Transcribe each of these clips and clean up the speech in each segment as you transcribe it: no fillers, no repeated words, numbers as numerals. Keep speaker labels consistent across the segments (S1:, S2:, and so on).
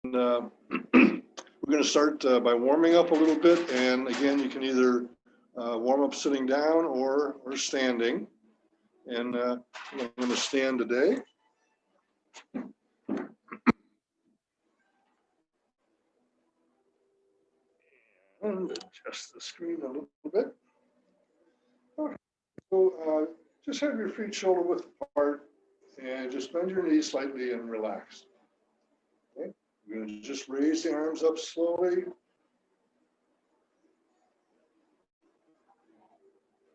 S1: We're going to start by warming up a little bit. And again, you can either warm up sitting down or standing. And I'm going to stand today. And adjust the screen a little bit. Okay. So just have your feet shoulder width apart and just bend your knees slightly and relax. Okay. You're going to just raise the arms up slowly.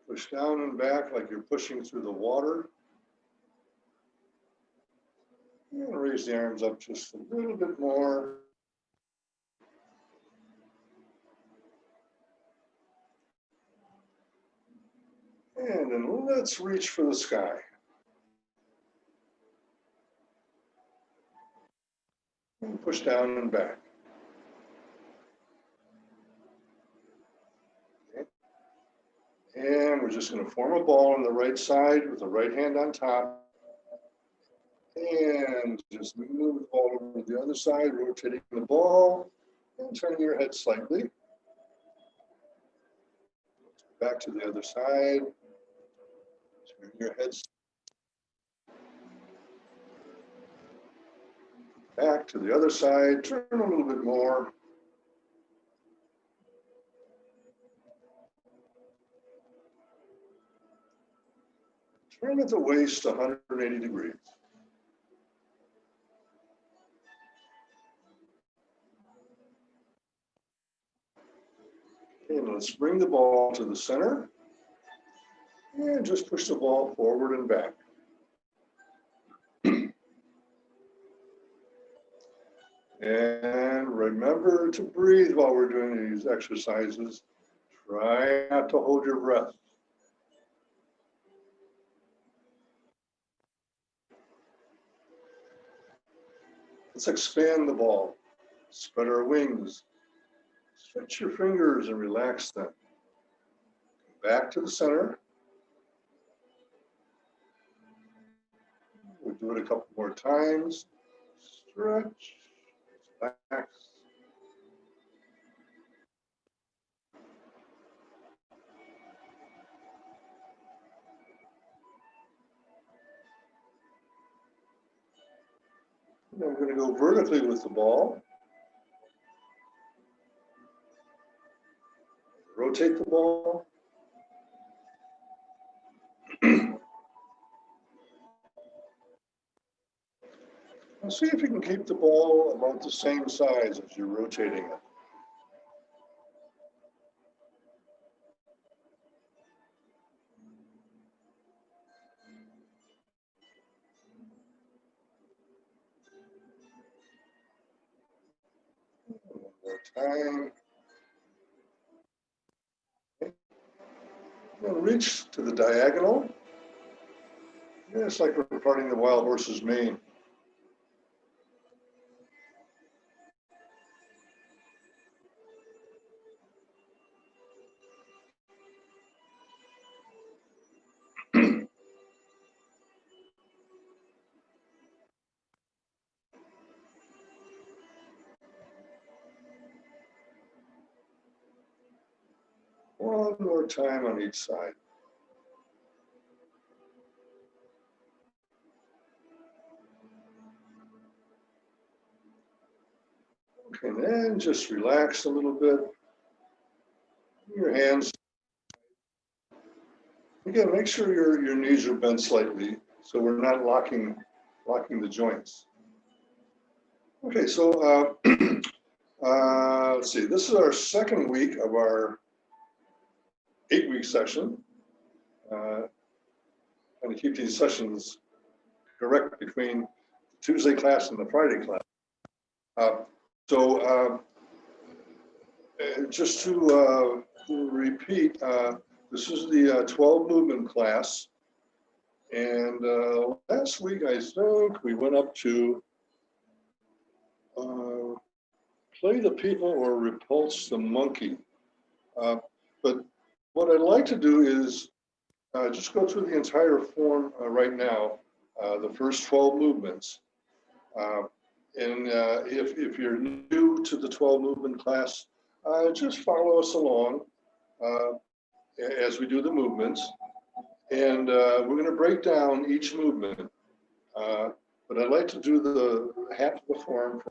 S1: Push down and back like you're pushing through the water. And raise the arms up just a little bit more. And then let's reach for the sky. And push down and back. Okay. And we're just going to form a ball on the right side with the right hand on top. And just move the ball over to the other side, rotating the ball and turning your head slightly. Back to the other side. Turn your head back to the other side. Turn a little bit more. Turn at the waist 180 degrees. And let's bring the ball to the center. And just push the ball forward and back. And remember to breathe while we're doing these exercises. Try not to hold your breath. Let's expand the ball. Spread our wings. Stretch your fingers and relax them. Back to the center. We'll do it a couple more times. Stretch, relax. And then we're going to go vertically with the ball. Rotate the ball. And see if you can keep the ball about the same size as you're rotating it. One more time. And reach to the diagonal. Yeah, it's like we're parting the wild horse's mane. One more time on each side. Okay, and then just relax a little bit. Your hands. Again, make sure your knees are bent slightly so we're not locking the joints. Okay, so let's see. This is our second week of our 8-week session. And to keep these sessions correct between the Tuesday class and the Friday class. Just to repeat, this is the 12 movement class. And last week, I think we went up to play the people or repulse the monkey. But what I'd like to do is just go through the entire form right now, the first 12 movements. And if you're new to the 12 movement class, just follow us along as we do the movements. And we're going to break down each movement. But I'd like to do the half of the form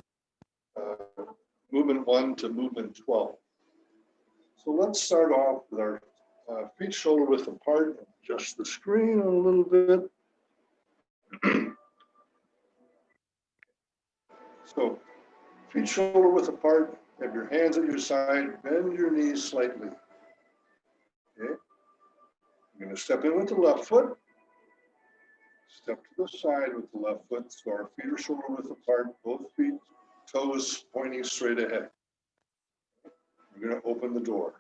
S1: from movement 1 to movement 12. So let's start off with our feet shoulder width apart. Adjust the screen a little bit. So feet shoulder width apart, have your hands at your side, bend your knees slightly. Okay. You're going to step in with the left foot, step to the side with the left foot, so our feet are shoulder width apart, both feet, toes pointing straight ahead. We're going to open the door.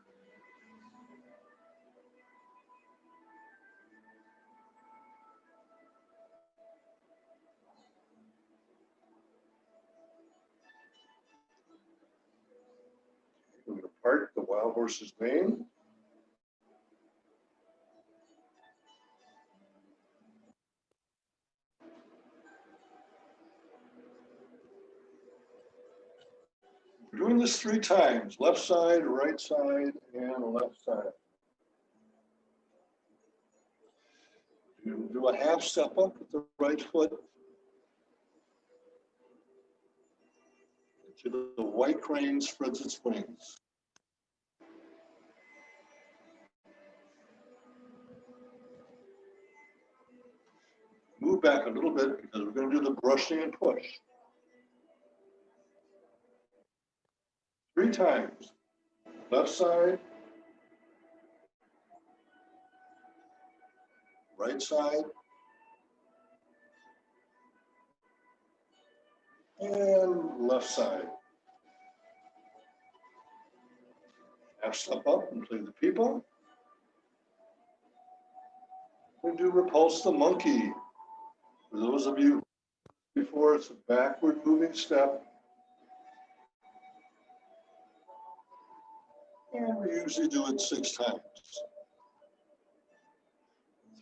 S1: We're going to part the wild horse's mane. We're doing this 3 times, left side, right side, and left side. You do a half step up with the right foot. To the white crane spreads its wings. Move back a little bit because we're going to do the brushing and push. 3 times. Left side, right side, and left side. Half step up and play the people. We do repulse the monkey. For those of you before, it's a backward moving step. And we usually do it 6 times.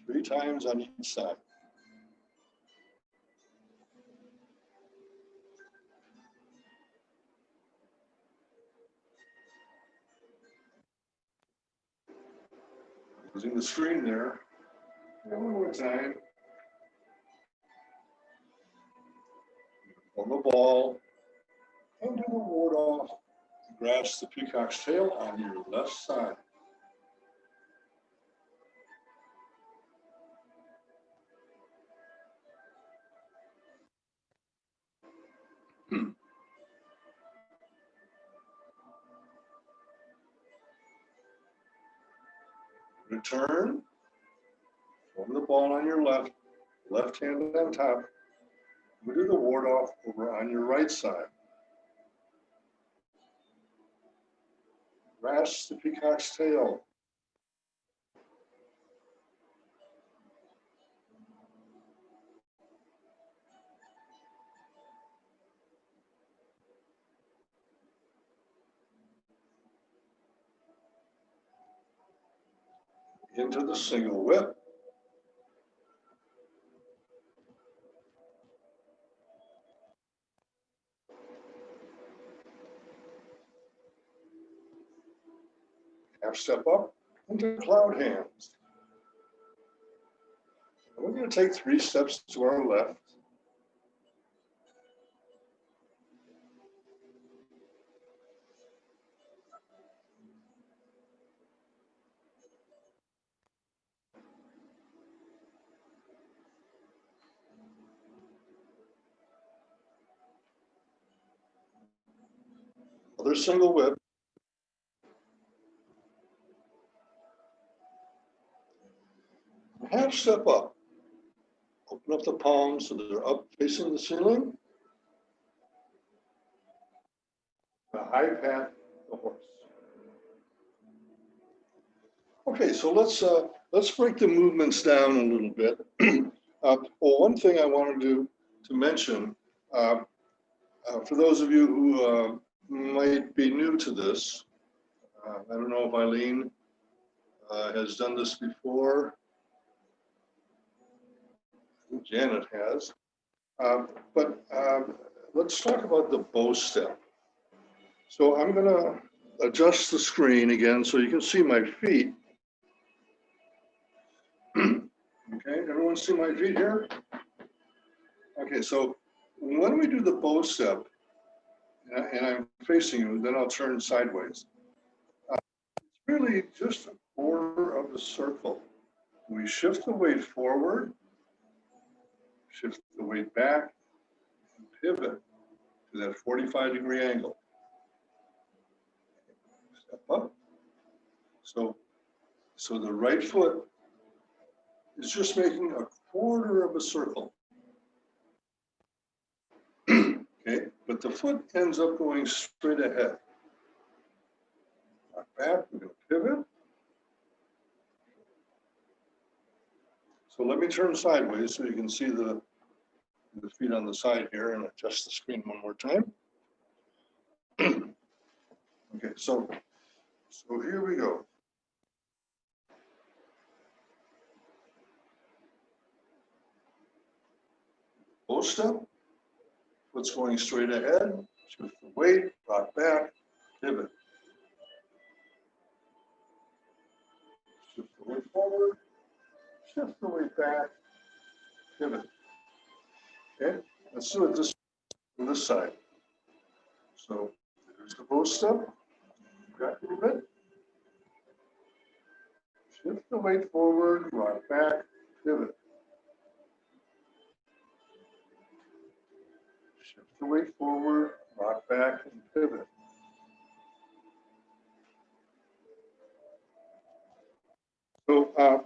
S1: 3 times on each side. Using the screen there. And one more time. On the ball. And do the ward off. Grasp the peacock's tail on your left side. Return. Over the ball on your left hand on top. We do the ward off over on your right side. Grasp the peacock's tail. Into the single whip. Half step up into cloud hands. And we're going to take 3 steps to our left. Other single whip. Half step up. Open up the palms so they're up facing the ceiling. The high pat the horse. Okay, so let's break the movements down a little bit. Well, one thing I wanted to mention, for those of you who might be new to this, I don't know if Eileen has done this before. I think Janet has. But let's talk about the bow step. So I'm going to adjust the screen again so you can see my feet. Okay, everyone see my feet here? Okay, so when we do the bow step, and I'm facing you, then I'll turn sideways. It's really just a quarter of the circle. We shift the weight forward, shift the weight back, and pivot to that 45-degree angle. Step up. So the right foot is just making a quarter of a circle. Okay, but the foot ends up going straight ahead. Back, we're going to pivot. So let me turn sideways so you can see the feet on the side here and adjust the screen one more time. Okay, so here we go. Bow step, foot's going straight ahead, shift the weight, rock back, pivot. Shift the weight forward, shift the weight back, pivot. Okay, let's do it on this side. So here's the bow step, back a little bit. Shift the weight forward, rock back, pivot. Shift the weight forward, rock back, and pivot. So,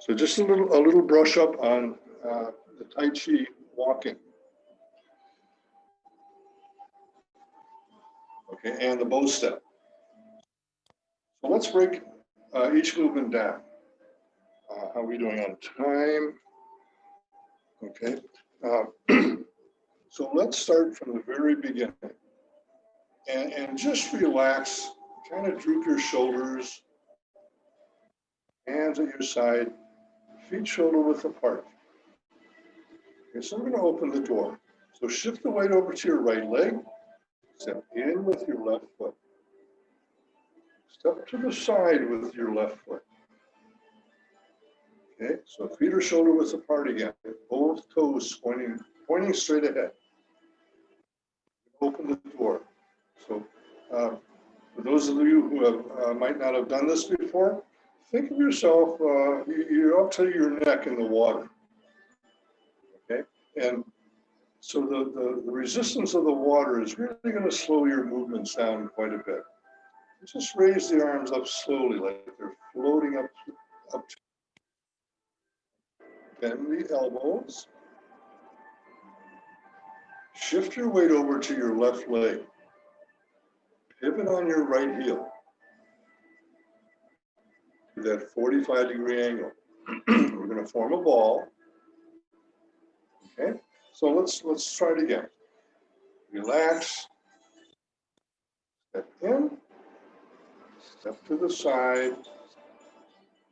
S1: so just a little brush up on the Tai Chi walking. Okay, and the bow step. So let's break each movement down. How are we doing on time? Okay. So let's start from the very beginning. And just relax, kind of droop your shoulders, hands at your side, feet shoulder width apart. Okay, so we're going to open the door. So shift the weight over to your right leg, step in with your left foot. Step to the side with your left foot. Okay, so feet are shoulder width apart again, both toes pointing straight ahead. Open the door. So for those of you who have, might not have done this before, think of yourself, you're up to your neck in the water. Okay, and so the resistance of the water is really going to slow your movements down quite a bit. Just raise the arms up slowly, like they're floating up. Bend the elbows. Shift your weight over to your left leg. Pivot on your right heel to that 45-degree angle. We're going to form a ball. Okay, so let's try it again. Relax. Step in. Step to the side.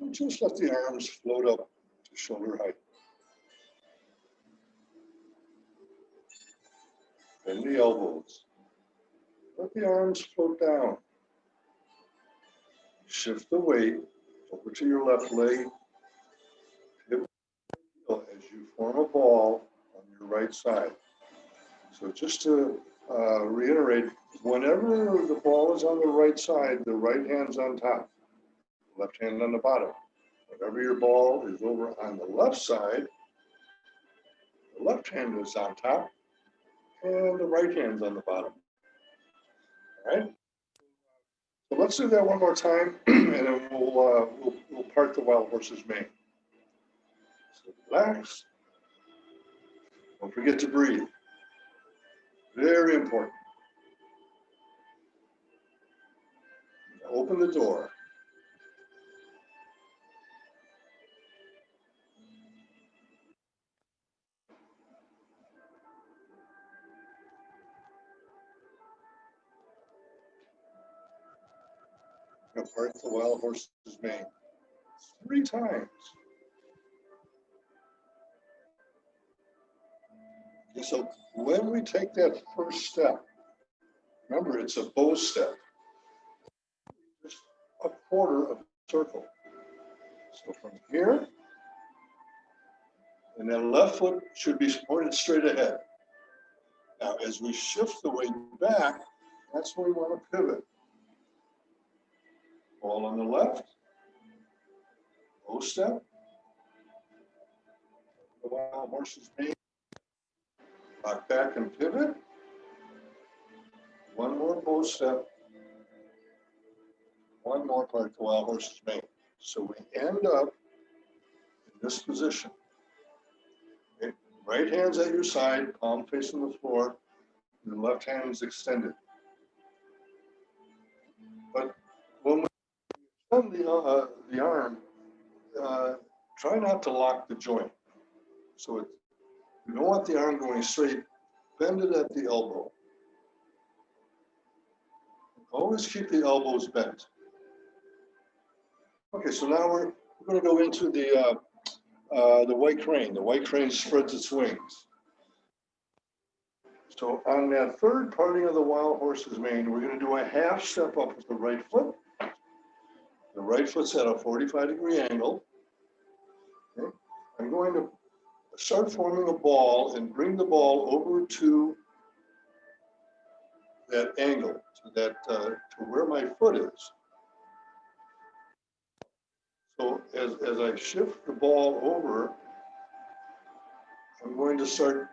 S1: And just let the arms float up to shoulder height. Bend the elbows. Let the arms float down. Shift the weight over to your left leg. Pivot as you form a ball on your right side. So just to reiterate, whenever the ball is on the right side, the right hand's on top, left hand on the bottom. Whenever your ball is over on the left side, the left hand is on top and the right hand's on the bottom. All right? So let's do that one more time, and then we'll part the wild horse's mane. So relax. Don't forget to breathe. Very important. Open the door. Part the wild horse's mane 3 times. And so when we take that first step, remember it's a bow step, just a quarter of a circle. So from here, and that left foot should be pointed straight ahead. Now, as we shift the weight back, that's where we want to pivot. Ball on the left, bow step, the wild horse's mane, lock back and pivot. One more bow step, one more part the wild horse's mane. So we end up in this position. Okay. Right hand's at your side, palm facing the floor, and the left hand is extended. But when we extend the arm, try not to lock the joint. So you don't want the arm going straight, bend it at the elbow. Always keep the elbows bent. Okay, so now we're going to go into the white crane. The white crane spreads its wings. So on that third parting of the wild horse's mane, we're going to do a half step up with the right foot. The right foot's at a 45-degree angle. Okay. I'm going to start forming a ball and bring the ball over to that angle, to where my foot is. So as I shift the ball over, I'm going to start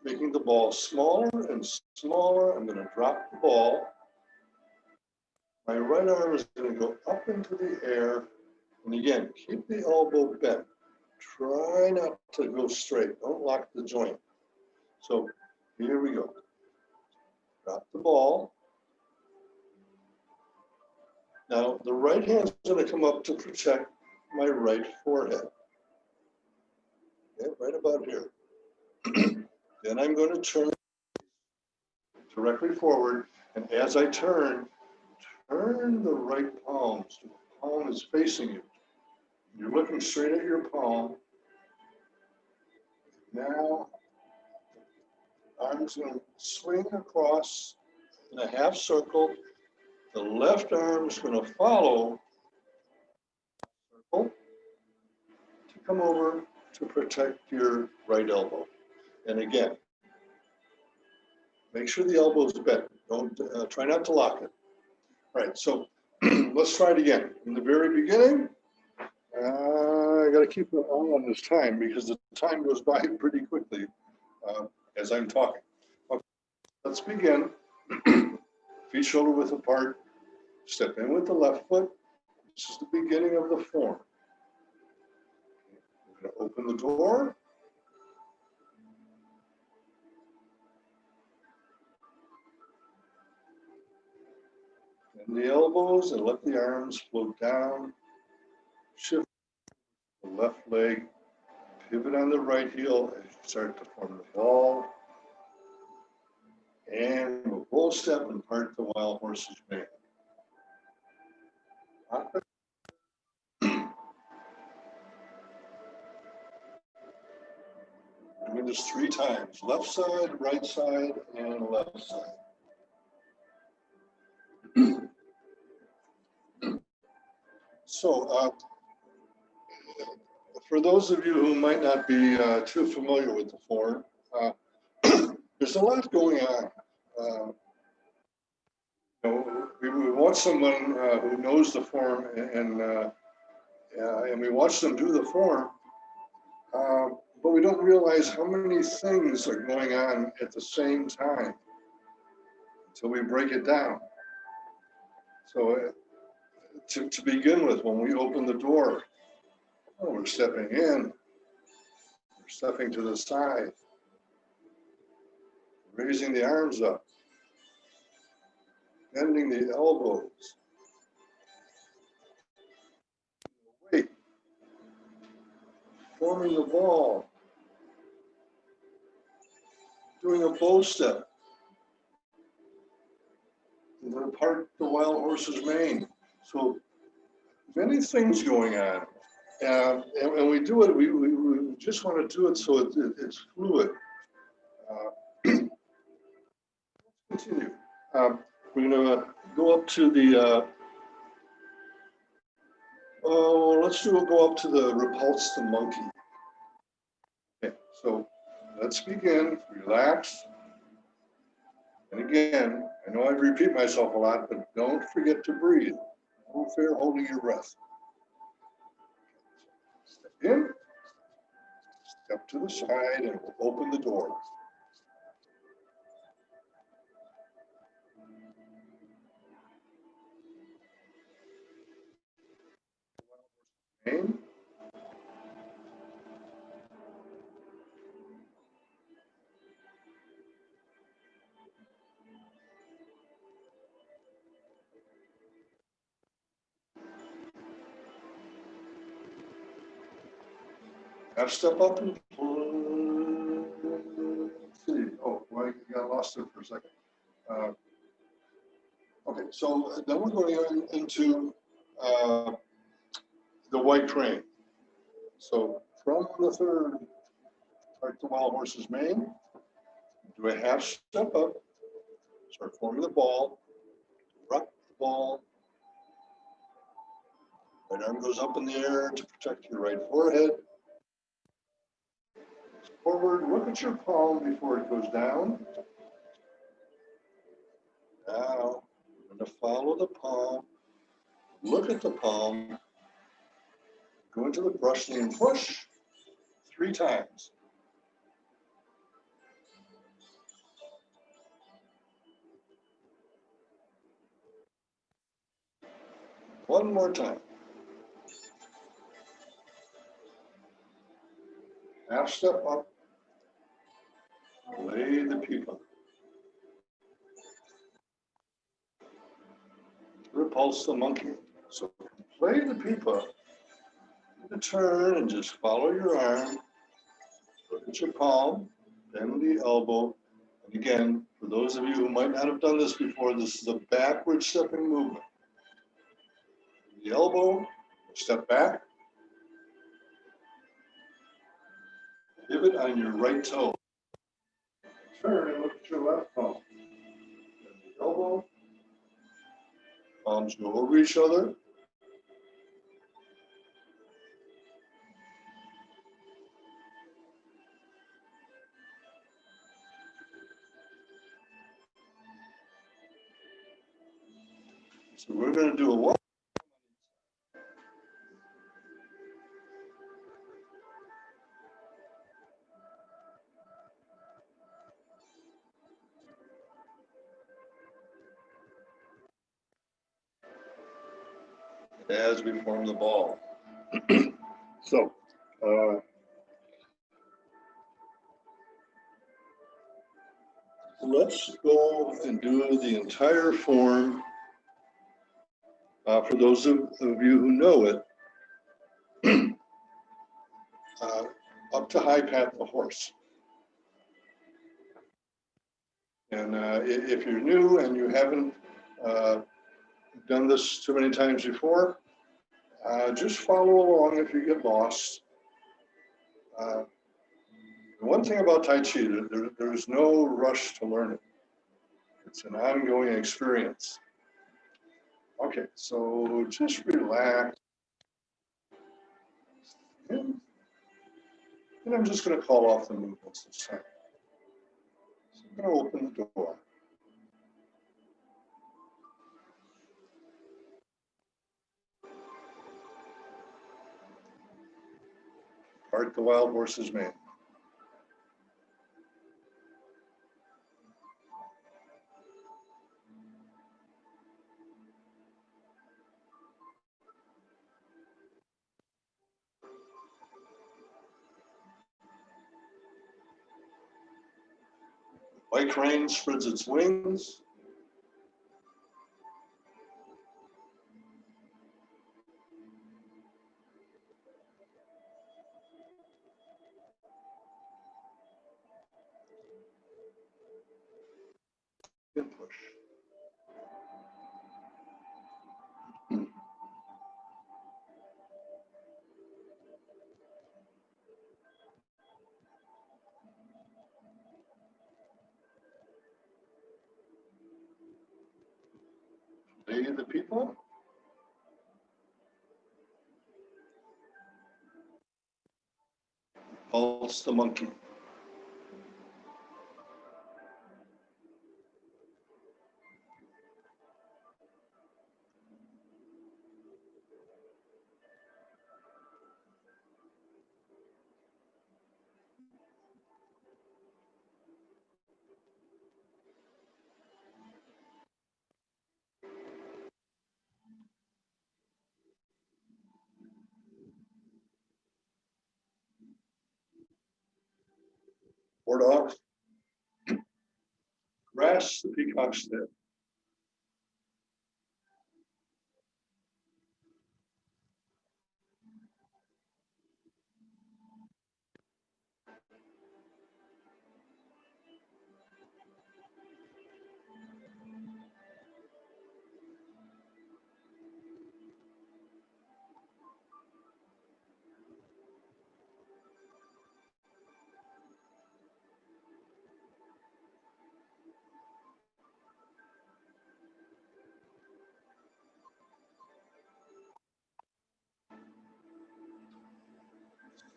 S1: making the ball smaller and smaller. I'm going to drop the ball. My right arm is going to go up into the air. And again, keep the elbow bent. Try not to go straight. Don't lock the joint. So here we go. Drop the ball. Now the right hand's going to come up to protect my right forehead. Okay, right about here. Then I'm going to turn directly forward, and as I turn the right palm so the palm is facing you. You're looking straight at your palm. Now, arm's going to swing across in a half circle. The left arm is going to follow the circle to come over to protect your right elbow. And again, make sure the elbow is bent. Don't try not to lock it. All right, so let's try it again. In the very beginning, I got to keep an eye on this time because the time goes by pretty quickly as I'm talking. Okay, let's begin. Feet shoulder width apart. Step in with the left foot. This is the beginning of the form. We're going to open the door. Bend the elbows and let the arms float down. Shift the left leg. Pivot on the right heel as you start to form the ball. And a bull step and part the wild horse's mane. Doing this 3 times. Left side, right side, and left side. So, for those of you who might not be too familiar with the form, there's a lot going on. We watch someone who knows the form, and we watch them do the form, but we don't realize how many things are going on at the same time until we break it down. So, to begin with, when we open the door, we're stepping in, we're stepping to the side, raising the arms up, bending the elbows, weight, forming the ball, doing a bow step, and then part the wild horse's mane. So many things going on. And we do it, we just want to do it so it's fluid. Continue. We're going to go up to the, go up to the repulse the monkey. Okay, so let's begin, relax. And again, I know I repeat myself a lot, but don't forget to breathe. No fear holding your breath. Step in, step to the side, and we'll open the door. Aim. Half step up and see. Oh, well, I got lost there for a second. Okay, so then we're going into the white crane. So from the third, like the wild horse's mane, do a half step up, start forming the ball, rock the ball. Right arm goes up in the air to protect your right forehead. Forward, look at your palm before it goes down. Now, we're going to follow the palm, look at the palm, go into the brush knee and push 3 times. One more time. Half step up, lay the pupa. Repulse the monkey. So play the pupa, turn and just follow your arm, look at your palm, bend the elbow. And again, for those of you who might not have done this before, this is a backward stepping movement. The elbow, step back, pivot on your right toe. Turn and look at your left palm. Bend the elbow, palms go over each other. So we're going to do a one. As we form the ball. So, let's go and do the entire form. For those of you who know it, up to high pat the horse. And if you're new and you haven't done this too many times before, just follow along if you get lost. The one thing about Tai Chi, there's no rush to learn it. It's an ongoing experience. Okay, so just relax. And I'm just going to call off the movements this time. So I'm going to open the door. Part the wild horse's mane. White crane spreads its wings. And push. They the people. Pulse the monkey. Or dogs. Grass the peacock's head.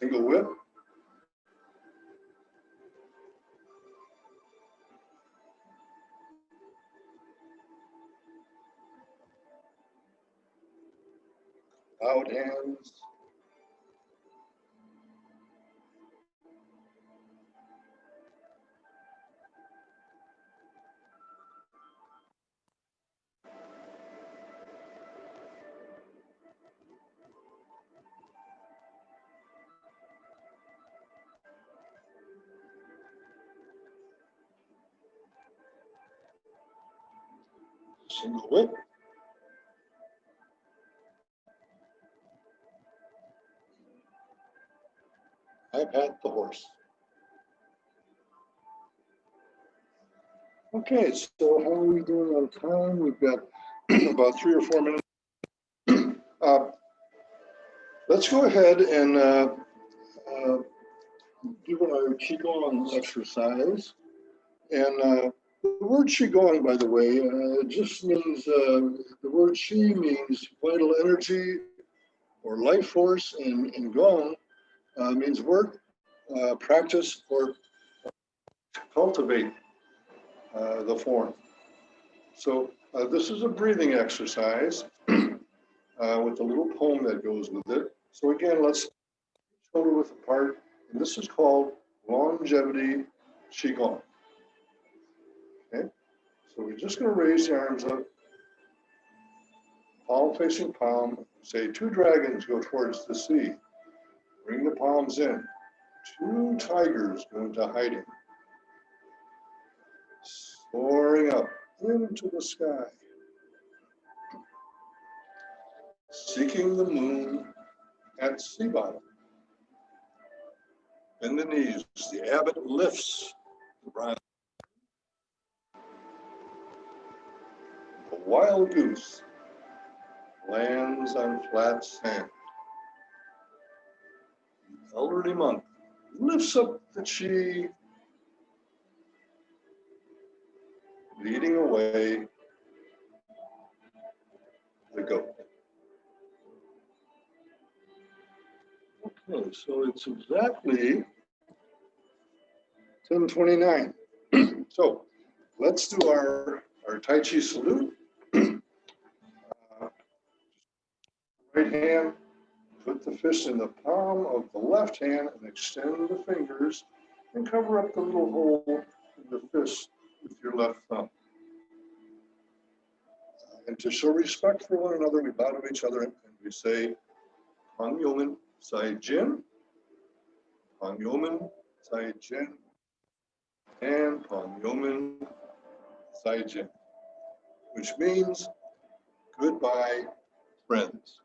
S1: Single whip. Out hands. Single whip. I pat the horse. Okay, so how are we doing on time? We've got about 3 or 4 minutes. Let's go ahead and do our Qigong exercise. And the word Qigong, by the way, just means, the word Qi means vital energy or life force, and Gong means work, practice, or cultivate the form. So this is a breathing exercise with a little poem that goes with it. So again, let's shoulder width apart, and this is called longevity Qigong. Okay, so we're just going to raise the arms up, palm facing palm. Say 2 dragons go towards the sea. Bring the palms in. 2 tigers go into hiding. Soaring up into the sky. Seeking the moon at sea bottom. Bend the knees. The abbot lifts the bronze. A wild goose lands on flat sand. The elderly monk lifts up the chi, leading away the goat. Okay, so it's exactly 10:29. So let's do our Tai Chi Salute. Right hand, put the fist in the palm of the left hand and extend the fingers and cover up the little hole in the fist with your left thumb. And to show respect for one another, we bow to each other and we say, Pang Yomen Sai Jin, Pang Yomen Sai Jin, and Pang Yomen Sai Jin, which means goodbye, friends.